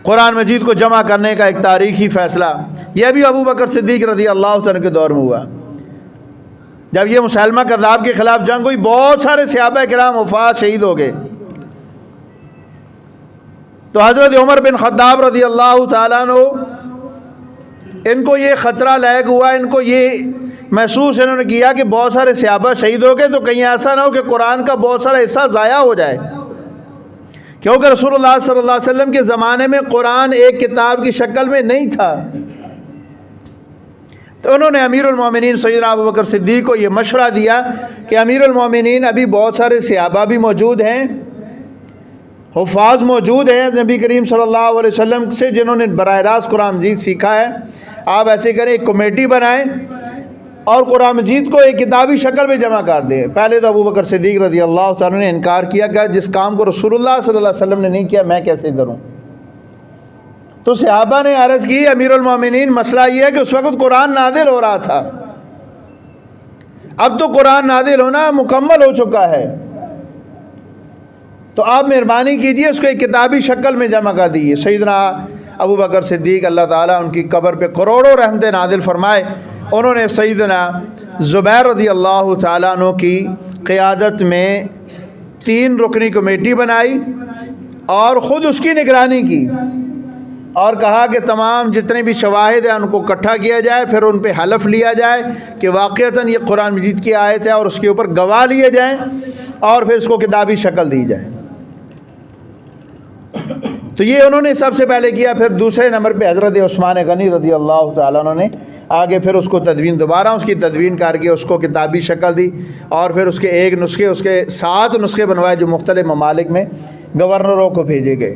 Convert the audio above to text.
قرآن مجید کو جمع کرنے کا ایک تاریخی فیصلہ، یہ بھی ابو بکر صدیق رضی اللہ عنہ کے دور میں ہوا۔ جب یہ مسلمہ کذاب کے خلاف جنگ ہوئی، بہت سارے صحابہ کرام وفات شہید ہو گئے، تو حضرت عمر بن خطاب رضی اللہ تعالیٰ عنہ ان کو یہ خطرہ لاحق ہوا، ان کو یہ محسوس انہوں نے کیا کہ بہت سارے صحابہ شہید ہو گئے، تو کہیں ایسا نہ ہو کہ قرآن کا بہت سارا حصہ ضائع ہو جائے، کیونکہ رسول اللہ صلی اللہ علیہ وسلم کے زمانے میں قرآن ایک کتاب کی شکل میں نہیں تھا۔ تو انہوں نے امیر المومنین سیدنا ابو بکر صدیق کو یہ مشورہ دیا کہ امیر المومنین ابھی بہت سارے صحابہ بھی موجود ہیں، حفاظ موجود ہیں نبی کریم صلی اللہ علیہ وسلم سے جنہوں نے براہ راست قرآن مجید سیکھا ہے، آپ ایسے کریں ایک کمیٹی بنائیں اور قرآن مجید کو ایک کتابی شکل میں جمع کر دیں۔ پہلے تو ابو بکر صدیق رضی اللہ تعالیٰ نے انکار کیا کہ جس کام کو رسول اللہ صلی اللہ علیہ وسلم نے نہیں کیا میں کیسے کروں۔ تو صحابہ نے عرض کی امیر المومنین مسئلہ یہ ہے کہ اس وقت قرآن نازل ہو رہا تھا، اب تو قرآن نازل ہونا مکمل ہو چکا ہے، تو آپ مہربانی کیجئے اس کو ایک کتابی شکل میں جمع کر دیجیے۔ سیدنا ابو بکر صدیق اللہ تعالیٰ ان کی قبر پہ کروڑوں رحمتیں نازل فرمائے، انہوں نے سیدنا زبیر رضی اللہ تعالیٰ عنہ کی قیادت میں 3 رکنی کمیٹی بنائی اور خود اس کی نگرانی کی، اور کہا کہ تمام جتنے بھی شواہد ہیں ان کو اکٹھا کیا جائے، پھر ان پہ حلف لیا جائے کہ واقعتاً یہ قرآن مجید کی آیت ہے، اور اس کے اوپر گواہ لیے جائیں، اور پھر اس کو کتابی شکل دی جائے۔ تو یہ انہوں نے سب سے پہلے کیا۔ پھر دوسرے نمبر پہ حضرت عثمان غنی رضی اللہ تعالیٰ عنہ نے آگے پھر اس کو دوبارہ اس کی تدوین کر کے اس کو کتابی شکل دی، اور پھر اس کے ایک نسخے، اس کے 7 نسخے بنوائے جو مختلف ممالک میں گورنروں کو بھیجے گئے۔